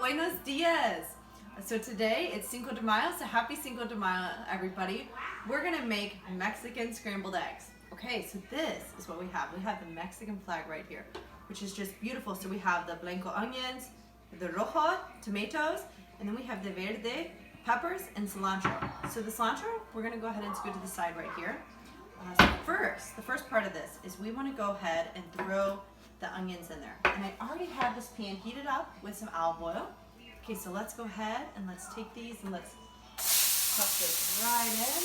buenos dias. So today it's Cinco de Mayo, so happy Cinco de Mayo, everybody. We're gonna make Mexican scrambled eggs. Okay, so this is what we have. We have the Mexican flag right here, which is just beautiful. So we have the blanco onions, the rojo tomatoes, and then we have the verde peppers and cilantro. So the cilantro, we're gonna go ahead and scoot to the side right here. So the first part of this is we wanna go ahead and throw the onions in there. And I already have this pan heated up with some olive oil. Okay, so let's go ahead and let's take these and let's toss this right in.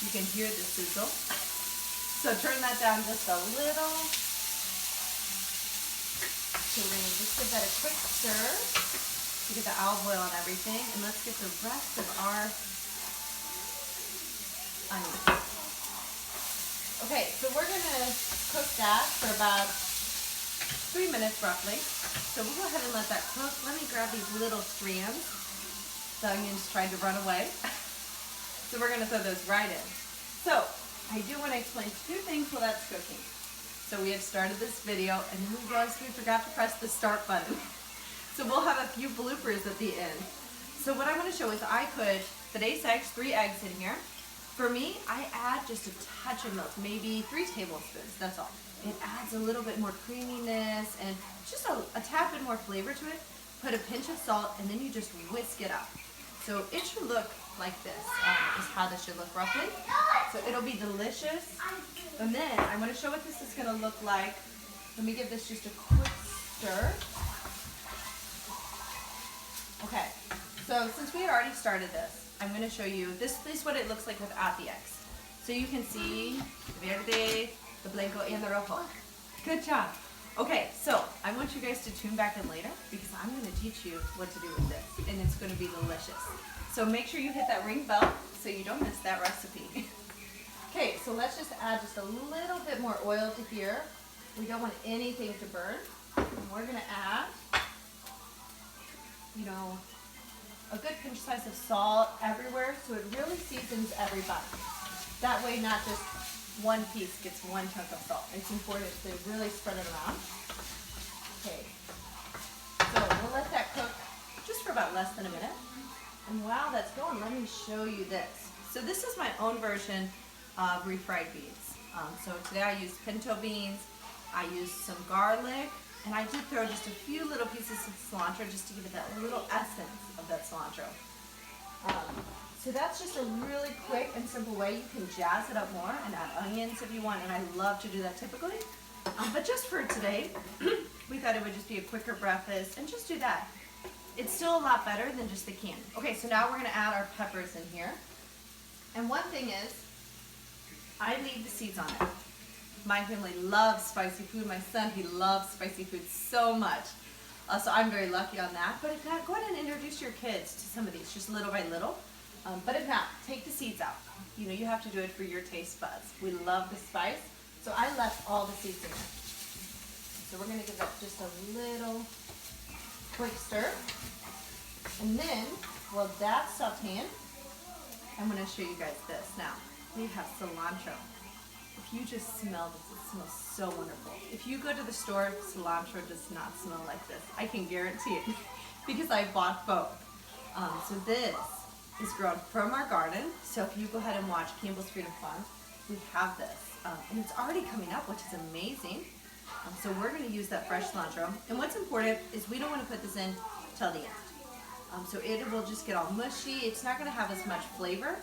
You can hear the sizzle. So turn that down just a little. So we're gonna just give that a quick stir to get the olive oil and everything. And let's get the rest of our onions. Okay, so we're gonna cook that for about 3 minutes roughly. So we'll go ahead and let that cook. Let me grab these little strands. The onions tried to run away. So we're gonna throw those right in. So I do want to explain 2 things while that's cooking. So we had started this video and then we forgot to press the start button. So we'll have a few bloopers at the end. So what I want to show is I put today's eggs, 3 eggs in here. For me, I add just a touch of milk, maybe 3 tablespoons, that's all. It adds a little bit more creaminess and just a tad bit more flavor to it. Put a pinch of salt and then you just whisk it up. So it should look like this, is how this should look roughly. So it'll be delicious. And then I want to show what this is going to look like. Let me give this just a quick stir. Okay, so since we already started this, I'm going to show you, this is what it looks like without the eggs. So you can see the verde, the blanco, and the rojo. Good job. Okay, so I want you guys to tune back in later because I'm going to teach you what to do with this, and it's going to be delicious. So make sure you hit that ring bell so you don't miss that recipe. Okay, so let's just add just a little bit more oil to here. We don't want anything to burn. And we're going to add, a good pinch size of salt everywhere so it really seasons every bite. That way not just one piece gets one chunk of salt. It's important to really spread it around. Okay, so we'll let that cook just for about less than a minute. And while that's going, let me show you this. So this is my own version of refried beans. So today I used pinto beans, I used some garlic, and I did throw just a few little pieces of cilantro just to give it that little essence of that cilantro. So that's just a really quick and simple way. You can jazz it up more and add onions if you want, and I love to do that typically. But just for today, we thought it would just be a quicker breakfast and just do that. It's still a lot better than just the can. Okay, so now we're gonna add our peppers in here. And one thing is, I leave the seeds on it. My family loves spicy food. My son, he loves spicy food so much. So I'm very lucky on that. But if not, go ahead and introduce your kids to some of these, just little by little. But if not, take the seeds out. You have to do it for your taste buds. We love the spice, so I left all the seeds in there. So we're gonna give that just a little quick stir. And then, while that's sauteing, I'm gonna show you guys this. Now, we have cilantro. If you just smell this, it smells so wonderful. If you go to the store, cilantro does not smell like this. I can guarantee it because I bought both. So this is grown from our garden. So if you go ahead and watch Campbell's Freedom Fund, we have this. And it's already coming up, which is amazing. So we're gonna use that fresh cilantro. And what's important is we don't wanna put this in till the end. So it will just get all mushy. It's not gonna have as much flavor.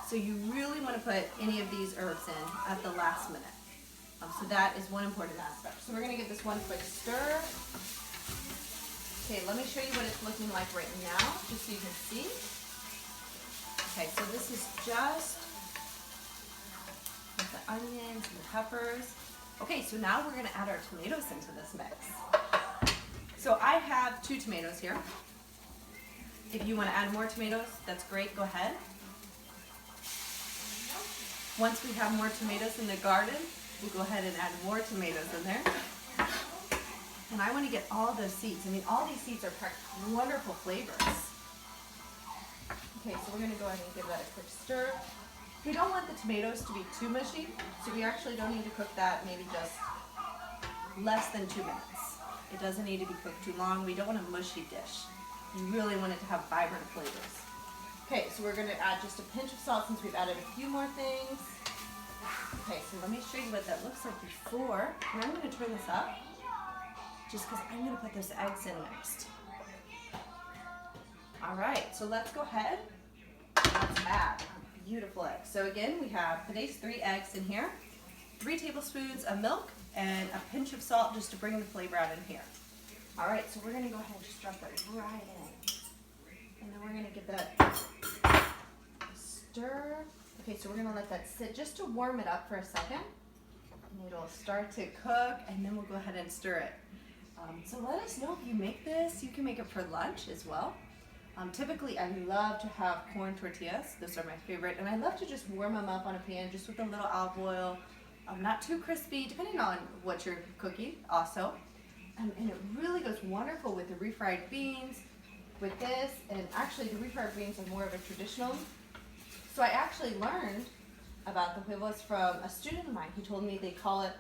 So you really wanna put any of these herbs in at the last minute. So that is one important aspect. So we're gonna give this one quick stir. Okay, let me show you what it's looking like right now, just so you can see. Okay, so this is just with the onions and the peppers. Okay, so now we're gonna add our tomatoes into this mix. So I have 2 tomatoes here. If you wanna add more tomatoes, that's great, go ahead. Once we have more tomatoes in the garden, we'll go ahead and add more tomatoes in there. And I wanna get all those seeds. I mean, all these seeds are packed with wonderful flavors. Okay, so we're gonna go ahead and give that a quick stir. We don't want the tomatoes to be too mushy, so we actually don't need to cook that maybe just less than 2 minutes. It doesn't need to be cooked too long. We don't want a mushy dish. You really want it to have vibrant flavors. Okay, so we're gonna add just a pinch of salt since we've added a few more things. Okay, so let me show you what that looks like before. And I'm gonna turn this up just because I'm gonna put those eggs in next. All right, so let's go ahead and let's add a beautiful egg. So again, we have today's 3 eggs in here, 3 tablespoons of milk, and a pinch of salt just to bring the flavor out in here. All right, so we're gonna go ahead and just drop that right in. And then we're gonna give that a stir. Okay, so we're gonna let that sit just to warm it up for a second. And it'll start to cook, and then we'll go ahead and stir it. So let us know if you make this. You can make it for lunch as well. Typically, I love to have corn tortillas. Those are my favorite. And I love to just warm them up on a pan just with a little olive oil. Not too crispy, depending on what you're cooking also. And it really goes wonderful with the refried beans, with this. And actually, the refried beans are more of a traditional. So I actually learned about the huevos from a student of mine. He told me they call it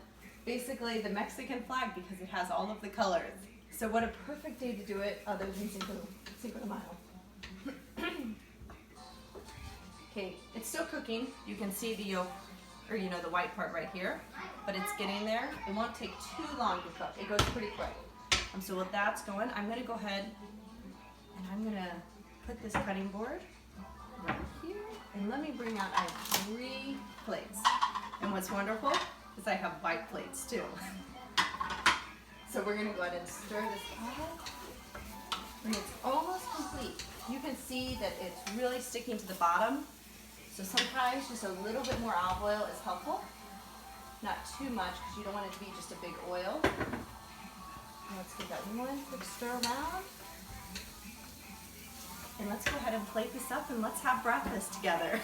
basically the Mexican flag because it has all of the colors. So what a perfect day to do it other than Cinco de Mayo. Okay, it's still cooking. You can see the yolk, or the white part right here, but it's getting there. It won't take too long to cook. It goes pretty quick. So while that's going, I'm gonna go ahead and I'm gonna put this cutting board right here. And let me bring out, I have 3 plates. And what's wonderful is I have white plates too. So we're gonna go ahead and stir this up. When it's almost complete, you can see that it's really sticking to the bottom. So sometimes just a little bit more olive oil is helpful. Not too much because you don't want it to be just a big oil. And let's give that one quick stir around. And let's go ahead and plate this up and let's have breakfast together.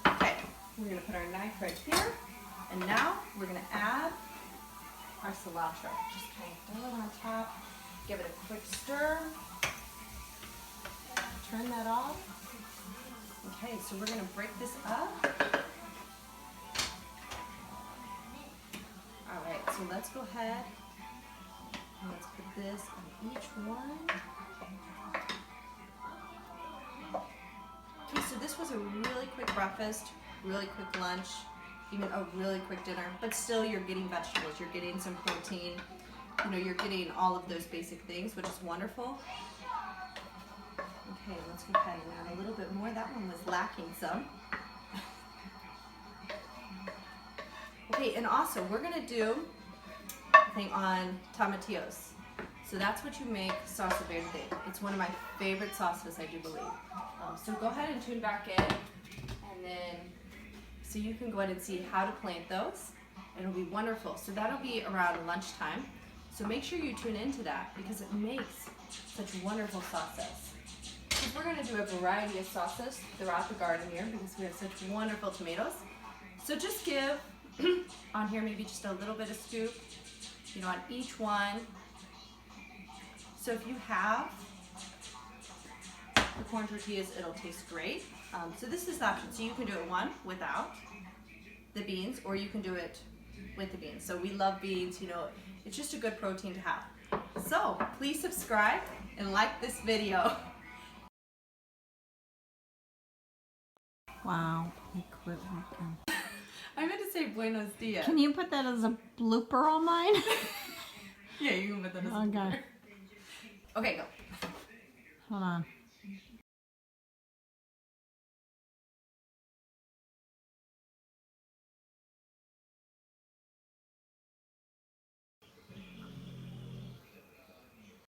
Okay, we're gonna put our knife right here. And now we're gonna add our cilantro. Just kind of throw it on top, give it a quick stir, turn that off. Okay, so we're gonna break this up. All right, so let's go ahead and let's put this on each one. Okay, so this was a really quick breakfast, really quick lunch, even a really quick dinner, but still you're getting vegetables, you're getting some protein, you're getting all of those basic things, which is wonderful. Okay, let's go ahead and add a little bit more. That one was lacking some. Okay, and also we're gonna do a thing on tomatillos. So that's what you make salsa verde. It's one of my favorite sauces, I do believe. So go ahead and tune back in, and then so you can go ahead and see how to plant those. It'll be wonderful. So that'll be around lunchtime. So make sure you tune into that because it makes such wonderful sauces. So we're going to do a variety of sauces throughout the garden here because we have such wonderful tomatoes. So just give on here maybe just a little bit of scoop, on each one. So if you have the corn tortillas, it'll taste great. So this is the option. So you can do it one without the beans, or you can do it with the beans. So we love beans, it's just a good protein to have. So please subscribe and like this video. Wow, I quit working. I meant to say buenos dias. Can you put that as a blooper on mine? Yeah, you can put that as a Okay. blooper. Okay, go. Hold on.